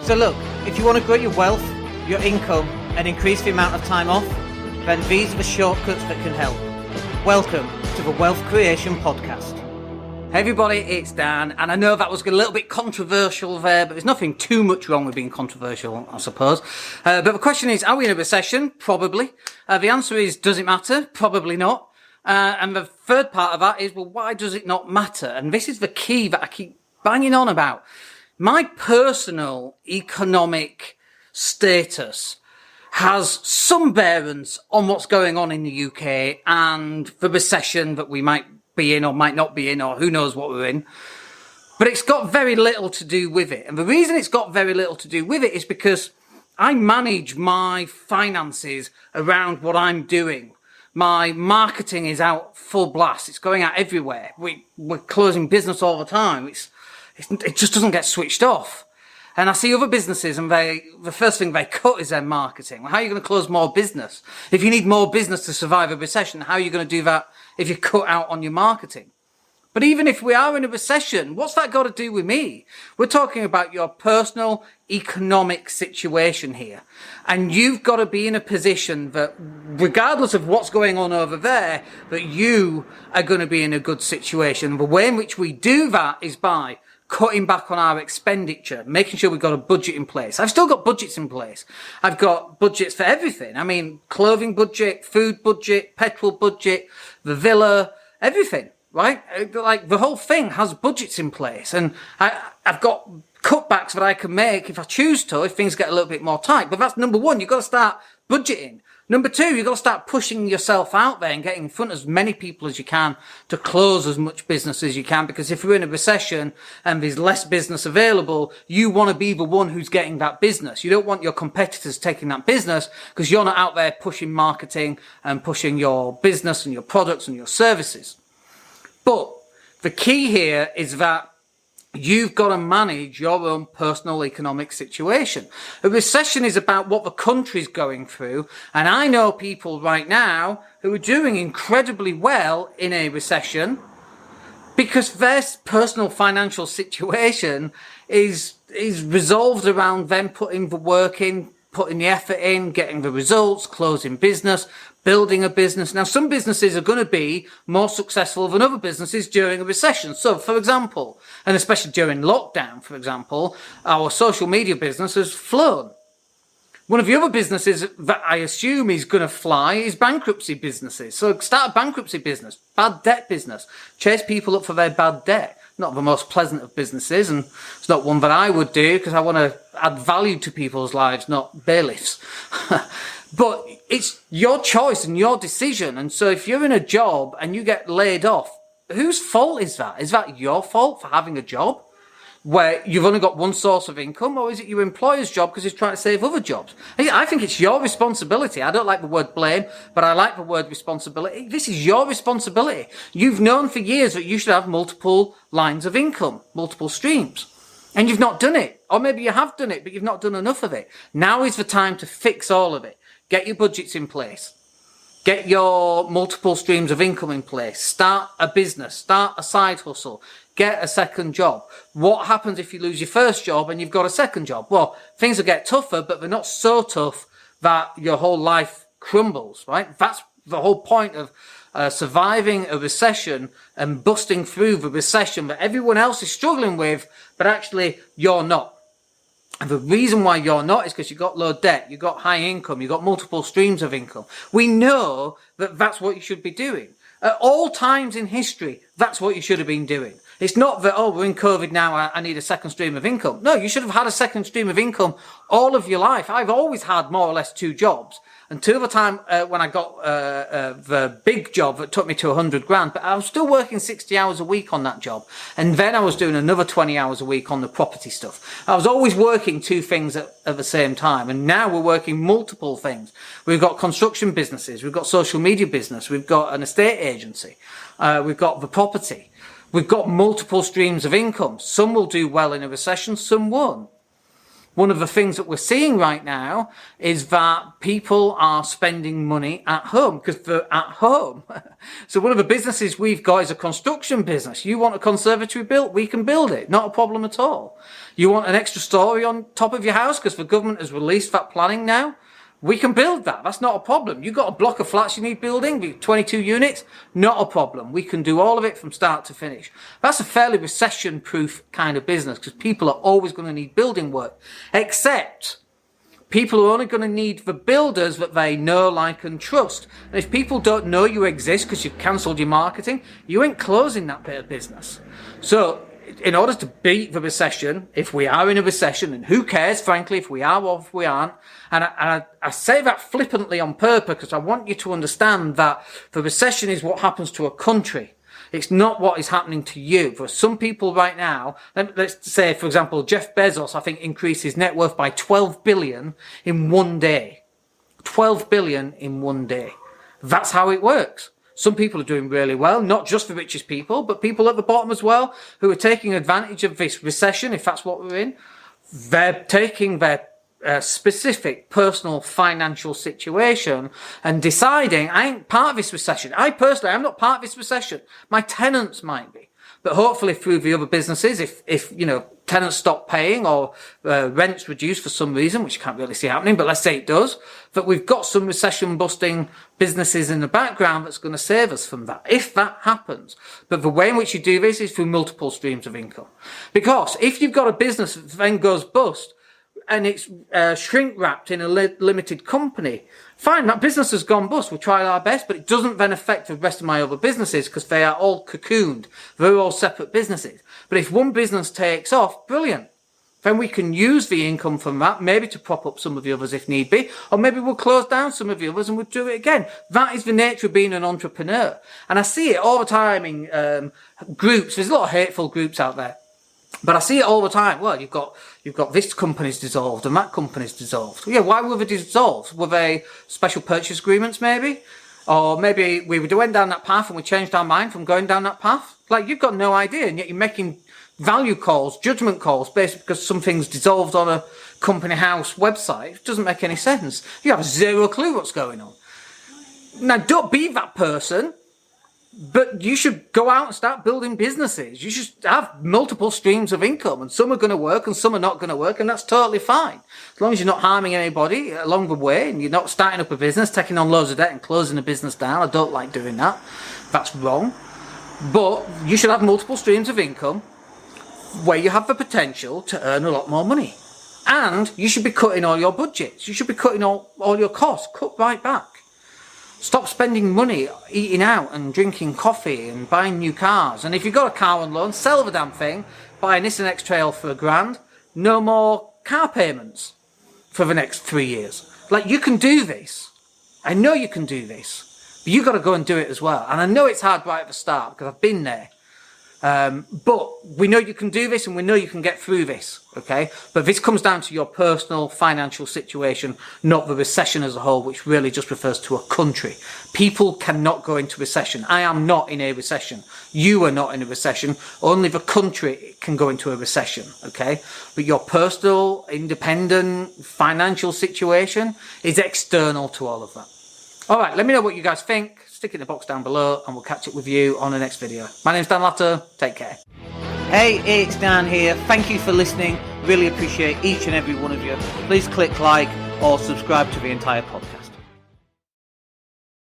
So look, if you want to grow your wealth, your income, and increase the amount of time off, then these are the shortcuts that can help. Welcome to the Wealth Creation Podcast. Hey everybody, it's Dan, and I know that was a little bit controversial there, but there's nothing too much wrong with being controversial, I suppose. But the question is, are we in a recession? Probably. The answer is, does it matter? Probably not. And the third part of that is, well, why does it not matter? And this is the key that I keep banging on about. My personal economic status has some bearings on what's going on in the UK and the recession that we might be in or might not be in, or who knows what we're in. But it's got very little to do with it. And the reason it's got very little to do with it is because I manage my finances around what I'm doing. My marketing is out full blast. It's going out everywhere. We're closing business all the time. It just doesn't get switched off. And I see other businesses and the first thing they cut is their marketing. Well, how are you going to close more business? If you need more business to survive a recession, how are you going to do that if you cut out on your marketing? But even if we are in a recession, what's that got to do with me? We're talking about your personal economic situation here. And you've got to be in a position that, regardless of what's going on over there, that you are going to be in a good situation. The way in which we do that is by cutting back on our expenditure, making sure we've got a budget in place. I've still got budgets in place. I've got budgets for everything. I mean, clothing budget, food budget, petrol budget, the villa, everything, right? Like, the whole thing has budgets in place. And I've got cutbacks that I can make if I choose to, if things get a little bit more tight. But that's number one. You've got to start budgeting. Number two, you've got to start pushing yourself out there and getting in front of as many people as you can to close as much business as you can. Because if we're in a recession and there's less business available, you want to be the one who's getting that business. You don't want your competitors taking that business because you're not out there pushing marketing and pushing your business and your products and your services. But the key here is that you've got to manage your own personal economic situation. A recession is about what the country's going through. And I know people right now who are doing incredibly well in a recession because their personal financial situation is resolved around them putting the work in, putting the effort in, getting the results, closing business, building a business. Now, some businesses are going to be more successful than other businesses during a recession. So, for example, and especially during lockdown, for example, our social media business has flown. One of the other businesses that I assume is going to fly is bankruptcy businesses. So start a bankruptcy business, bad debt business, chase people up for their bad debt. Not the most pleasant of businesses, and it's not one that I would do because I want to add value to people's lives, not bailiffs. But it's your choice and your decision. And so if you're in a job and you get laid off, whose fault is that? Is that your fault for having a job where you've only got one source of income, or is it your employer's job because he's trying to save other jobs? I think it's your responsibility. I don't like the word blame, but I like the word responsibility. This is your responsibility. You've known for years that you should have multiple lines of income, multiple streams, and you've not done it. Or maybe you have done it, but you've not done enough of it. Now is the time to fix all of it. Get your budgets in place. Get your multiple streams of income in place. Start a business. Start a side hustle. Get a second job. What happens if you lose your first job and you've got a second job? Well, things will get tougher, but they're not so tough that your whole life crumbles, right? That's the whole point of surviving a recession and busting through the recession that everyone else is struggling with, but actually you're not. And the reason why you're not is because you've got low debt, you've got high income, you've got multiple streams of income. We know that that's what you should be doing. At all times in history, that's what you should have been doing. It's not that, oh, we're in COVID now, I need a second stream of income. No, you should have had a second stream of income all of your life. I've always had more or less two jobs. Until the time when I got the big job that took me to 100 grand, but I was still working 60 hours a week on that job. And then I was doing another 20 hours a week on the property stuff. I was always working two things at the same time. And now we're working multiple things. We've got construction businesses. We've got social media business. We've got an estate agency. We've got the property. We've got multiple streams of income. Some will do well in a recession, some won't. one of the things that we're seeing right now is that people are spending money at home because they're at home. So one of the businesses we've got is a construction business. You want a conservatory built? We can build it. Not a problem at all. You want an extra story on top of your house because the government has released that planning now? We can build that. That's not a problem. You've got a block of flats you need building, 22 units, not a problem. We can do all of it from start to finish. That's a fairly recession-proof kind of business because people are always going to need building work. Except people are only going to need the builders that they know, like, and trust. And if people don't know you exist because you've cancelled your marketing, you ain't closing that bit of business. So in order to beat the recession, if we are in a recession, and who cares, frankly, if we are or if we aren't, and I say that flippantly on purpose because I want you to understand that the recession is what happens to a country. It's not what is happening to you. For some people right now, let's say, for example, Jeff Bezos, I think, increased his net worth by 12 billion in one day. 12 billion in one day. That's how it works. Some people are doing really well, not just the richest people, but people at the bottom as well, who are taking advantage of this recession, if that's what we're in. They're taking their specific personal financial situation and deciding, I ain't part of this recession. I personally am not part of this recession. My tenants might be. But hopefully through the other businesses, if tenants stop paying or rents reduce for some reason, which you can't really see happening, but let's say it does, that we've got some recession-busting businesses in the background that's going to save us from that, if that happens. But the way in which you do this is through multiple streams of income. Because if you've got a business that then goes bust, and it's shrink-wrapped in a limited company, fine, that business has gone bust. We'll try our best, but it doesn't then affect the rest of my other businesses because they are all cocooned. They're all separate businesses. But if one business takes off, brilliant. Then we can use the income from that, maybe to prop up some of the others if need be, or maybe we'll close down some of the others and we'll do it again. That is the nature of being an entrepreneur. And I see it all the time in groups. There's a lot of hateful groups out there. But I see it all the time. Well, you've got this company's dissolved and that company's dissolved. Yeah, why were they dissolved? Were they special purchase agreements maybe? Or maybe we went down that path and we changed our mind from going down that path? Like, you've got no idea, and yet you're making value calls, judgment calls, based because something's dissolved on a company house website. It doesn't make any sense. You have zero clue what's going on. Now, don't be that person. But you should go out and start building businesses. You should have multiple streams of income, and some are going to work and some are not going to work, and that's totally fine. As long as you're not harming anybody along the way and you're not starting up a business, taking on loads of debt and closing a business down. I don't like doing that. That's wrong. But you should have multiple streams of income where you have the potential to earn a lot more money. And you should be cutting all your budgets. You should be cutting all your costs. Cut right back. Stop spending money eating out and drinking coffee and buying new cars. And if you've got a car on loan, sell the damn thing, buy a Nissan X-Trail for $1,000. No more car payments for the next 3 years. Like, you can do this. I know you can do this. But you've got to go and do it as well. And I know it's hard right at the start because I've been there. But we know you can do this and we know you can get through this, okay? But this comes down to your personal financial situation, not the recession as a whole, which really just refers to a country. People cannot go into recession. I am not in a recession. You are not in a recession. Only the country can go into a recession, okay? But your personal, independent, financial situation is external to all of that. All right, let me know what you guys think. Stick it in the box down below and we'll catch up with you on the next video. My name's Dan Latto. Take care. Hey, it's Dan here. Thank you for listening. Really appreciate each and every one of you. Please click like or subscribe to the entire podcast.